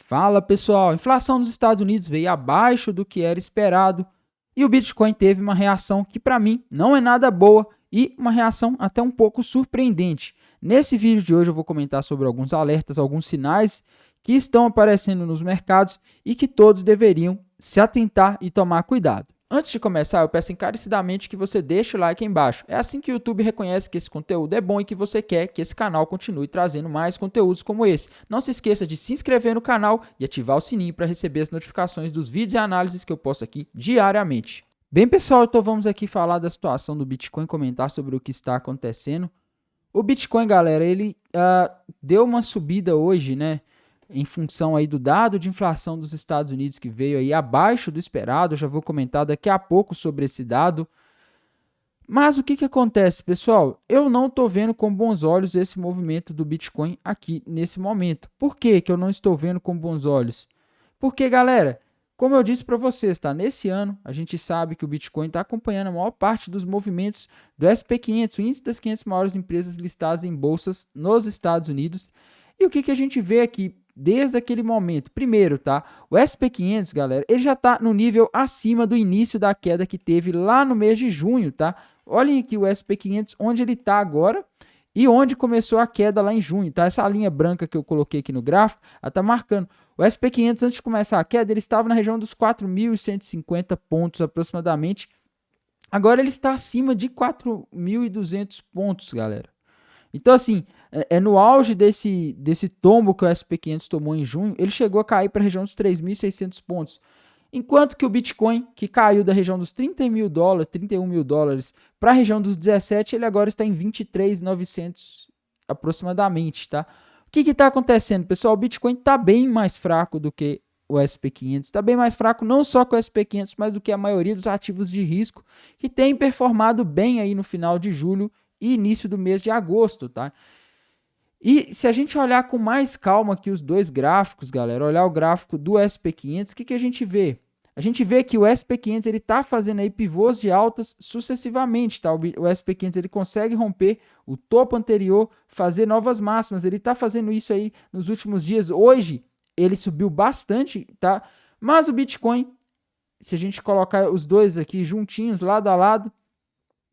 Fala pessoal, a inflação nos Estados Unidos veio abaixo do que era esperado e o Bitcoin teve uma reação que para mim não é nada boa e uma reação até um pouco surpreendente. Nesse vídeo de hoje eu vou comentar sobre alguns alertas, alguns sinais que estão aparecendo nos mercados e que todos deveriam se atentar e tomar cuidado. Antes de começar, eu peço encarecidamente que você deixe o like aí embaixo. É assim que o YouTube reconhece que esse conteúdo é bom e que você quer que esse canal continue trazendo mais conteúdos como esse. Não se esqueça de se inscrever no canal e ativar o sininho para receber as notificações dos vídeos e análises que eu posto aqui diariamente. Bem, pessoal, então vamos aqui falar da situação do Bitcoin, comentar sobre o que está acontecendo. O Bitcoin, galera, ele deu uma subida hoje, né? Em função aí do dado de inflação dos Estados Unidos que veio aí abaixo do esperado. Eu já vou comentar daqui a pouco sobre esse dado. Mas o que acontece, pessoal? Eu não estou vendo com bons olhos esse movimento do Bitcoin aqui nesse momento. Por que eu não estou vendo com bons olhos? Porque, galera, como eu disse para vocês, tá? Nesse ano, a gente sabe que o Bitcoin está acompanhando a maior parte dos movimentos do SP500, o índice das 500 maiores empresas listadas em bolsas nos Estados Unidos. E o que a gente vê aqui desde aquele momento? Primeiro, tá? O SP500, galera, ele já está no nível acima do início da queda que teve lá no mês de junho, tá? Olhem aqui o SP500, onde ele está agora e onde começou a queda lá em junho, tá? Essa linha branca que eu coloquei aqui no gráfico, ela está marcando. O SP500, antes de começar a queda, ele estava na região dos 4.150 pontos aproximadamente. Agora ele está acima de 4.200 pontos, galera. Então, assim, no auge desse tombo que o SP500 tomou em junho, ele chegou a cair para a região dos 3.600 pontos. Enquanto que o Bitcoin, que caiu da região dos 30 mil dólares, 31 mil dólares, para a região dos 17, ele agora está em 23.900 aproximadamente, tá? O que está acontecendo, pessoal? O Bitcoin está bem mais fraco do que o SP500, está bem mais fraco não só com o SP500, mas do que a maioria dos ativos de risco, que tem performado bem aí no final de julho e início do mês de agosto, tá? E se a gente olhar com mais calma aqui os dois gráficos, galera, olhar o gráfico do SP500, o que a gente vê? A gente vê que o SP500 ele tá fazendo aí pivôs de altas sucessivamente, tá? O SP500 ele consegue romper o topo anterior, fazer novas máximas. Ele tá fazendo isso aí nos últimos dias. Hoje ele subiu bastante, tá? Mas o Bitcoin, se a gente colocar os dois aqui juntinhos, lado a lado,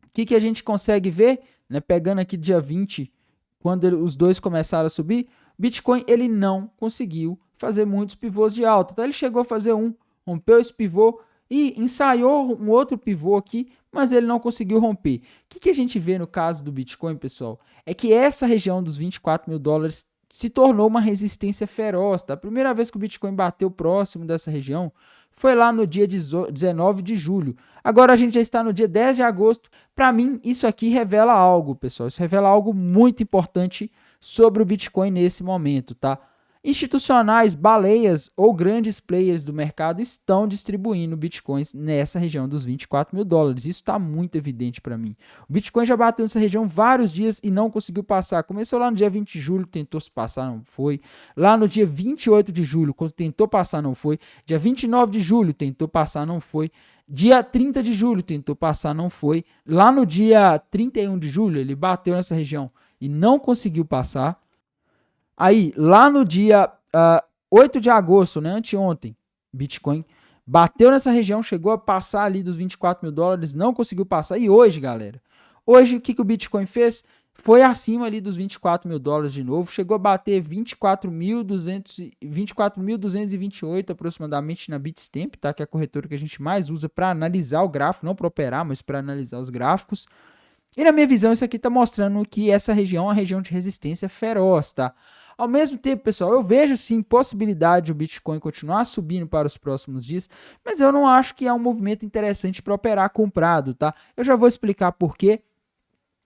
o que a gente consegue ver, né? Pegando aqui dia 20, quando os dois começaram a subir, Bitcoin ele não conseguiu fazer muitos pivôs de alta. Então ele chegou a fazer rompeu esse pivô e ensaiou um outro pivô aqui, mas ele não conseguiu romper. O que a gente vê no caso do Bitcoin, pessoal? É que essa região dos 24 mil dólares se tornou uma resistência feroz. Tá? A primeira vez que o Bitcoin bateu próximo dessa região foi lá no dia 19 de julho. Agora a gente já está no dia 10 de agosto. Para mim, isso aqui revela algo, pessoal. Isso revela algo muito importante sobre o Bitcoin nesse momento, tá? Institucionais, baleias ou grandes players do mercado estão distribuindo bitcoins nessa região dos 24 mil dólares. Isso está muito evidente para mim. O Bitcoin já bateu nessa região vários dias e não conseguiu passar. Começou lá no dia 20 de julho, tentou se passar, não foi. Lá no dia 28 de julho, quando tentou passar, não foi. Dia 29 de julho, tentou passar, não foi. Dia 30 de julho, tentou passar, não foi. Lá no dia 31 de julho, ele bateu nessa região e não conseguiu passar. Aí, lá no dia 8 de agosto, né, anteontem, Bitcoin bateu nessa região, chegou a passar ali dos 24 mil dólares, não conseguiu passar. E hoje, galera, hoje o que o Bitcoin fez? Foi acima ali dos 24 mil dólares de novo, chegou a bater 24.228 aproximadamente na Bitstamp, tá? Que é a corretora que a gente mais usa para analisar o gráfico, não para operar, mas para analisar os gráficos. E na minha visão, isso aqui está mostrando que essa região é uma região de resistência feroz, tá? Ao mesmo tempo, pessoal, eu vejo sim possibilidade de o Bitcoin continuar subindo para os próximos dias, mas eu não acho que é um movimento interessante para operar comprado, tá? Eu já vou explicar por quê.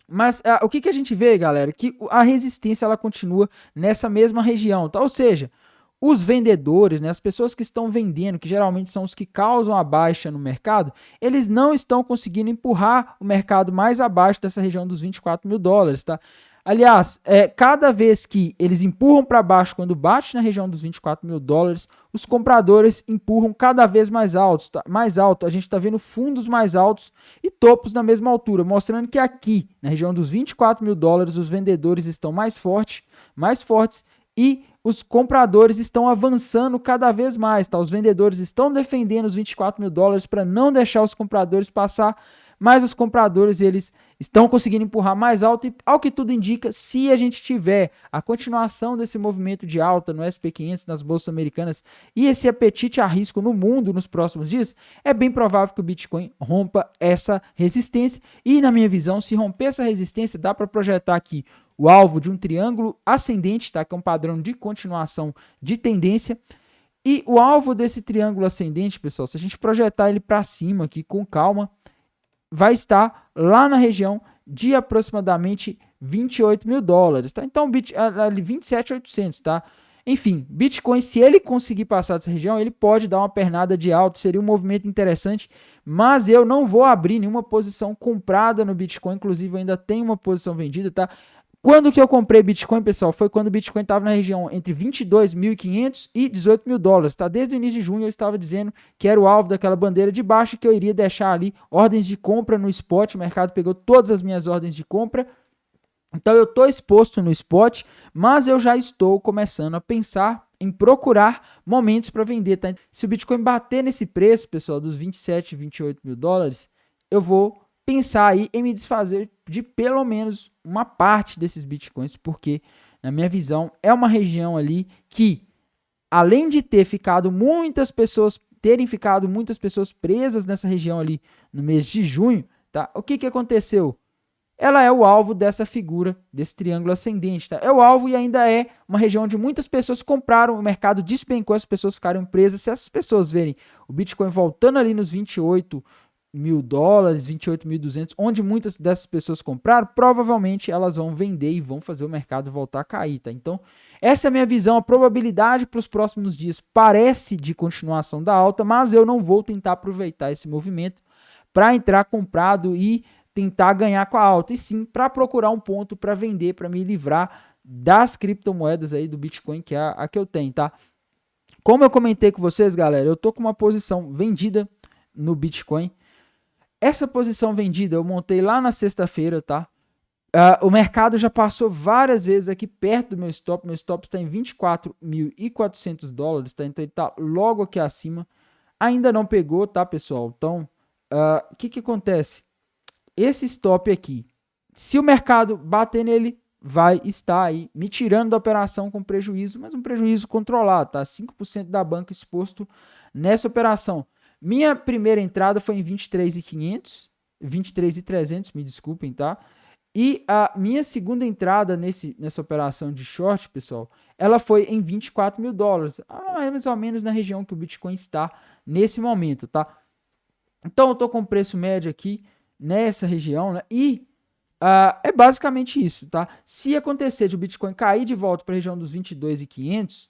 Mas o que a gente vê, galera? Que a resistência ela continua nessa mesma região, tá? Ou seja, os vendedores, né, as pessoas que estão vendendo, que geralmente são os que causam a baixa no mercado, eles não estão conseguindo empurrar o mercado mais abaixo dessa região dos 24 mil dólares, tá? Aliás, cada vez que eles empurram para baixo, quando bate na região dos 24 mil dólares, os compradores empurram cada vez mais altos, tá? Mais alto. A gente está vendo fundos mais altos e topos na mesma altura, mostrando que aqui, na região dos 24 mil dólares, os vendedores estão mais fortes e os compradores estão avançando cada vez mais, tá? Os vendedores estão defendendo os 24 mil dólares para não deixar os compradores passar, mas os compradores, eles estão conseguindo empurrar mais alto e, ao que tudo indica, se a gente tiver a continuação desse movimento de alta no SP500, nas bolsas americanas e esse apetite a risco no mundo nos próximos dias, é bem provável que o Bitcoin rompa essa resistência e, na minha visão, se romper essa resistência, dá para projetar aqui o alvo de um triângulo ascendente, tá? Que é um padrão de continuação de tendência. E o alvo desse triângulo ascendente, pessoal, se a gente projetar ele para cima aqui com calma, vai estar lá na região de aproximadamente 28 mil dólares, tá? Então, 27.800, tá? Enfim, Bitcoin, se ele conseguir passar dessa região, ele pode dar uma pernada de alta, seria um movimento interessante, mas eu não vou abrir nenhuma posição comprada no Bitcoin, inclusive eu ainda tenho uma posição vendida, tá? Quando que eu comprei Bitcoin, pessoal? Foi quando o Bitcoin estava na região entre 22.500 e 18 mil dólares, tá? Desde o início de junho eu estava dizendo que era o alvo daquela bandeira de baixo, que eu iria deixar ali ordens de compra no spot. O mercado pegou todas as minhas ordens de compra. Então eu estou exposto no spot, mas eu já estou começando a pensar em procurar momentos para vender, tá? Se o Bitcoin bater nesse preço, pessoal, dos 27, 28 mil dólares, eu vou pensar aí em me desfazer de pelo menos uma parte desses Bitcoins, porque, na minha visão, é uma região ali que, além de terem ficado muitas pessoas presas nessa região ali no mês de junho, tá? O que aconteceu? Ela é o alvo dessa figura, desse triângulo ascendente, tá? É o alvo e ainda é uma região onde muitas pessoas compraram, o mercado despencou, as pessoas ficaram presas. Se essas pessoas verem o Bitcoin voltando ali nos 28 mil dólares, 28.200, onde muitas dessas pessoas compraram, provavelmente elas vão vender e vão fazer o mercado voltar a cair, tá? Então, essa é a minha visão. A probabilidade para os próximos dias parece de continuação da alta, mas eu não vou tentar aproveitar esse movimento para entrar comprado e tentar ganhar com a alta, e sim para procurar um ponto para vender, para me livrar das criptomoedas aí do Bitcoin, que é a que eu tenho, tá? Como eu comentei com vocês, galera, eu tô com uma posição vendida no Bitcoin. Essa posição vendida eu montei lá na sexta-feira, tá? O mercado já passou várias vezes aqui perto do meu stop. Meu stop está em 24.400 dólares, tá? Então ele está logo aqui acima. Ainda não pegou, tá, pessoal? Então, o que acontece? Esse stop aqui, se o mercado bater nele, vai estar aí me tirando da operação com prejuízo, mas um prejuízo controlado, tá? 5% da banca exposto nessa operação. Minha primeira entrada foi em 23.500, 23.300, me desculpem, tá? E a minha segunda entrada nessa operação de short, pessoal, ela foi em 24 mil dólares, mais ou menos na região que o Bitcoin está nesse momento, tá? Então eu tô com preço médio aqui nessa região, né? E é basicamente isso, tá? Se acontecer de o Bitcoin cair de volta para a região dos 22.500,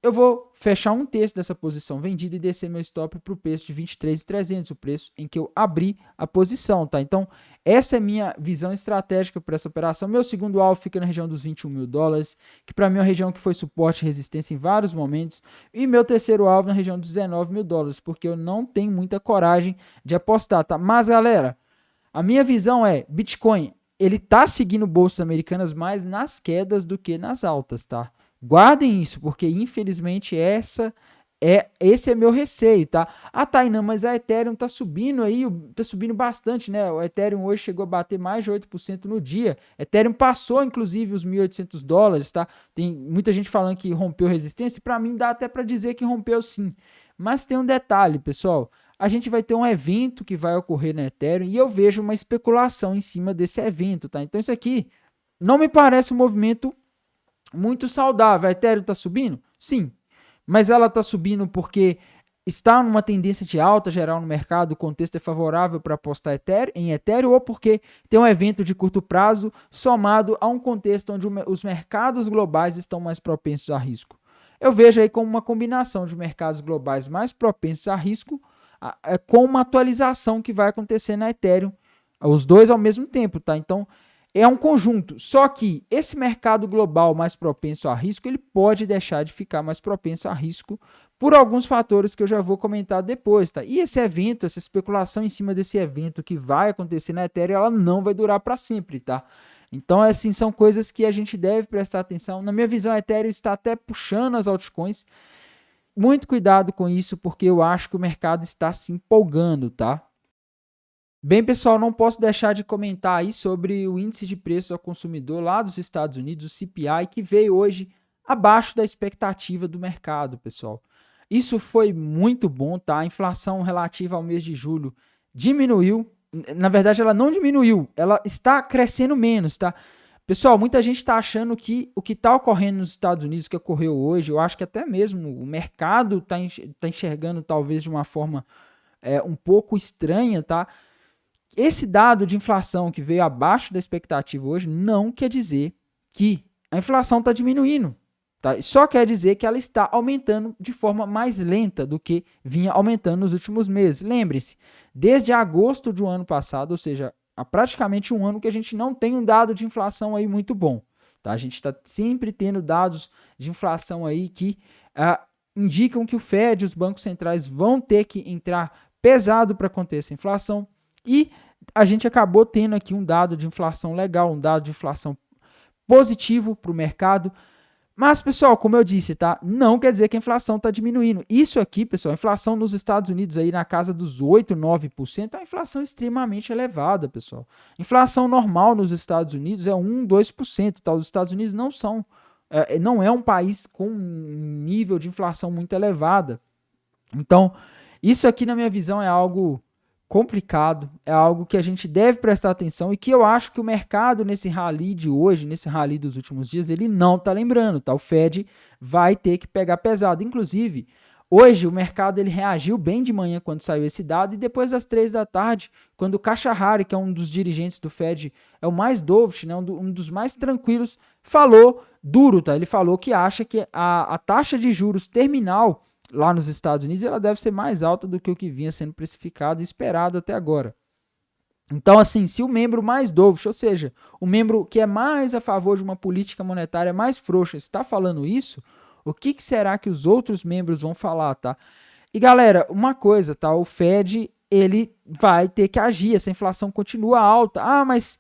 eu vou fechar um terço dessa posição vendida e descer meu stop para o preço de 23.300, o preço em que eu abri a posição, tá? Então, essa é a minha visão estratégica para essa operação. Meu segundo alvo fica na região dos 21 mil dólares, que para mim é uma região que foi suporte e resistência em vários momentos. E meu terceiro alvo na região dos 19 mil dólares, porque eu não tenho muita coragem de apostar, tá? Mas, galera, a minha visão é, Bitcoin, ele tá seguindo bolsas americanas mais nas quedas do que nas altas, tá? Guardem isso, porque infelizmente esse é meu receio, tá? Tainan, mas a Ethereum tá subindo aí, tá subindo bastante, né? O Ethereum hoje chegou a bater mais de 8% no dia. Ethereum passou, inclusive, os 1.800 dólares, tá? Tem muita gente falando que rompeu resistência, para mim dá até para dizer que rompeu sim. Mas tem um detalhe, pessoal. A gente vai ter um evento que vai ocorrer na Ethereum e eu vejo uma especulação em cima desse evento, tá? Então isso aqui não me parece um movimento muito saudável. A Ethereum está subindo? Sim. Mas ela está subindo porque está numa tendência de alta geral no mercado, o contexto é favorável para apostar em Ethereum, ou porque tem um evento de curto prazo somado a um contexto onde os mercados globais estão mais propensos a risco. Eu vejo aí como uma combinação de mercados globais mais propensos a risco com uma atualização que vai acontecer na Ethereum, os dois ao mesmo tempo, tá? Então, é um conjunto, só que esse mercado global mais propenso a risco, ele pode deixar de ficar mais propenso a risco por alguns fatores que eu já vou comentar depois, tá? E esse evento, essa especulação em cima desse evento que vai acontecer na Ethereum, ela não vai durar para sempre, tá? Então, assim, são coisas que a gente deve prestar atenção. Na minha visão, a Ethereum está até puxando as altcoins. Muito cuidado com isso, porque eu acho que o mercado está se empolgando, tá? Bem, pessoal, não posso deixar de comentar aí sobre o índice de preço ao consumidor lá dos Estados Unidos, o CPI, que veio hoje abaixo da expectativa do mercado, pessoal. Isso foi muito bom, tá? A inflação relativa ao mês de julho diminuiu. Na verdade, ela não diminuiu, ela está crescendo menos, tá? Pessoal, muita gente está achando que o que está ocorrendo nos Estados Unidos, o que ocorreu hoje, eu acho que até mesmo o mercado está enxergando talvez de uma forma um pouco estranha, tá? Esse dado de inflação que veio abaixo da expectativa hoje não quer dizer que a inflação está diminuindo. Tá? Só quer dizer que ela está aumentando de forma mais lenta do que vinha aumentando nos últimos meses. Lembre-se, desde agosto do ano passado, ou seja, há praticamente um ano que a gente não tem um dado de inflação aí muito bom. Tá? A gente está sempre tendo dados de inflação aí que indicam que o Fed e os bancos centrais vão ter que entrar pesado para conter essa inflação. E a gente acabou tendo aqui um dado de inflação legal, um dado de inflação positivo para o mercado. Mas, pessoal, como eu disse, tá? Não quer dizer que a inflação está diminuindo. Isso aqui, pessoal, a inflação nos Estados Unidos aí na casa dos 8, 9%, é uma inflação extremamente elevada, pessoal. Inflação normal nos Estados Unidos é 1, 2%, tá? Os Estados Unidos não é um país com um nível de inflação muito elevada. Então, isso aqui, na minha visão, é algo complicado, é algo que a gente deve prestar atenção e que eu acho que o mercado nesse rally de hoje, nesse rally dos últimos dias, ele não está lembrando, tá? O Fed vai ter que pegar pesado. Inclusive, hoje o mercado ele reagiu bem de manhã quando saiu esse dado e depois das 3 da tarde, quando o Kashahari, que é um dos dirigentes do Fed, é o mais dovish, né, um dos mais tranquilos, falou duro, tá? Ele falou que acha que a taxa de juros terminal lá nos Estados Unidos, ela deve ser mais alta do que o que vinha sendo precificado e esperado até agora. Então, assim, se o membro mais dovish, ou seja, o membro que é mais a favor de uma política monetária mais frouxa, está falando isso, o que será que os outros membros vão falar, tá? E, galera, uma coisa, tá? O Fed, ele vai ter que agir, essa inflação continua alta. Ah, mas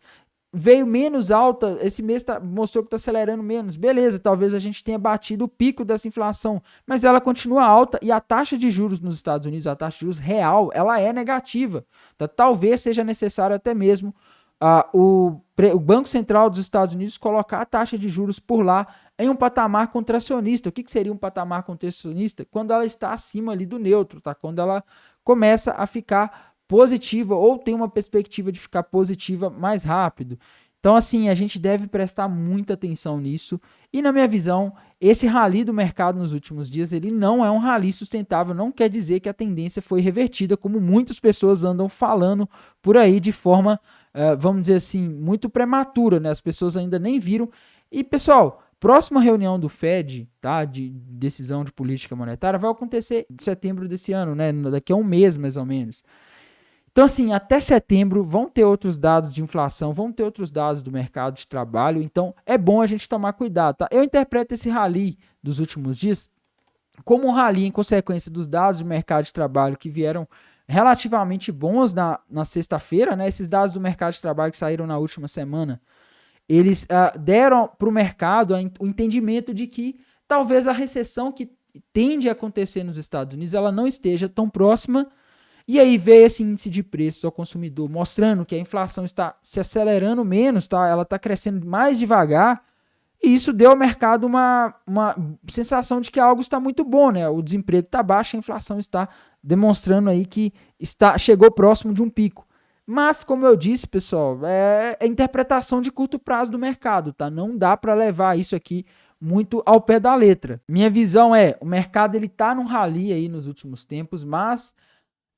veio menos alta, esse mês mostrou que está acelerando menos. Beleza, talvez a gente tenha batido o pico dessa inflação, mas ela continua alta e a taxa de juros nos Estados Unidos, a taxa de juros real, ela é negativa. Tá? Talvez seja necessário até mesmo o Banco Central dos Estados Unidos colocar a taxa de juros por lá em um patamar contracionista. O que seria um patamar contracionista? Quando ela está acima ali do neutro, tá? Quando ela começa a ficar positiva ou tem uma perspectiva de ficar positiva mais rápido. Então, assim, a gente deve prestar muita atenção nisso. E, na minha visão, esse rally do mercado nos últimos dias, ele não é um rally sustentável. Não quer dizer que a tendência foi revertida, como muitas pessoas andam falando por aí de forma, vamos dizer assim, muito prematura, né? As pessoas ainda nem viram. E, pessoal, próxima reunião do Fed, tá, de decisão de política monetária, vai acontecer em setembro desse ano, né? Daqui a um mês, mais ou menos. Então, assim, até setembro vão ter outros dados de inflação, vão ter outros dados do mercado de trabalho, então é bom a gente tomar cuidado, tá? Eu interpreto esse rally dos últimos dias como um rally em consequência dos dados do mercado de trabalho que vieram relativamente bons na sexta-feira, né? Esses dados do mercado de trabalho que saíram na última semana, eles deram para o mercado o entendimento de que talvez a recessão que tende a acontecer nos Estados Unidos, ela não esteja tão próxima. E aí veio esse índice de preços ao consumidor, mostrando que a inflação está se acelerando menos, tá? Ela está crescendo mais devagar, e isso deu ao mercado uma sensação de que algo está muito bom, né? O desemprego está baixo, a inflação está demonstrando aí que chegou próximo de um pico. Mas, como eu disse, pessoal, é interpretação de curto prazo do mercado, tá? Não dá para levar isso aqui muito ao pé da letra. Minha visão é, o mercado ele tá num rally aí nos últimos tempos, mas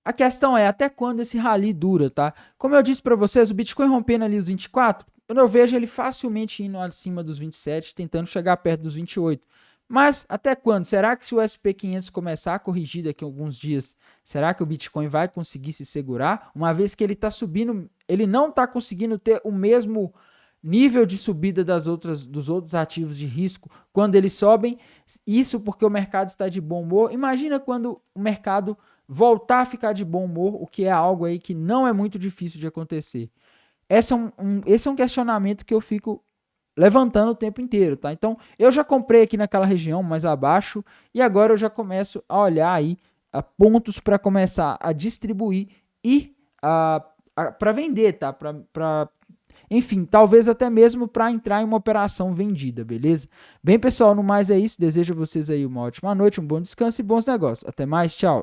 a questão é até quando esse rally dura, tá? Como eu disse para vocês, o Bitcoin rompendo ali os 24, eu vejo ele facilmente indo acima dos 27, tentando chegar perto dos 28. Mas até quando? Será que se o SP500 começar a corrigir daqui a alguns dias, será que o Bitcoin vai conseguir se segurar? Uma vez que ele está subindo, ele não está conseguindo ter o mesmo nível de subida dos outros ativos de risco quando eles sobem. Isso porque o mercado está de bom humor. Imagina quando o mercado voltar a ficar de bom humor, o que é algo aí que não é muito difícil de acontecer. Esse é um questionamento que eu fico levantando o tempo inteiro, tá? Então, eu já comprei aqui naquela região mais abaixo e agora eu já começo a olhar aí pontos para começar a distribuir e para vender, tá? Enfim, talvez até mesmo para entrar em uma operação vendida, beleza? Bem, pessoal, no mais é isso. Desejo a vocês aí uma ótima noite, um bom descanso e bons negócios. Até mais, tchau.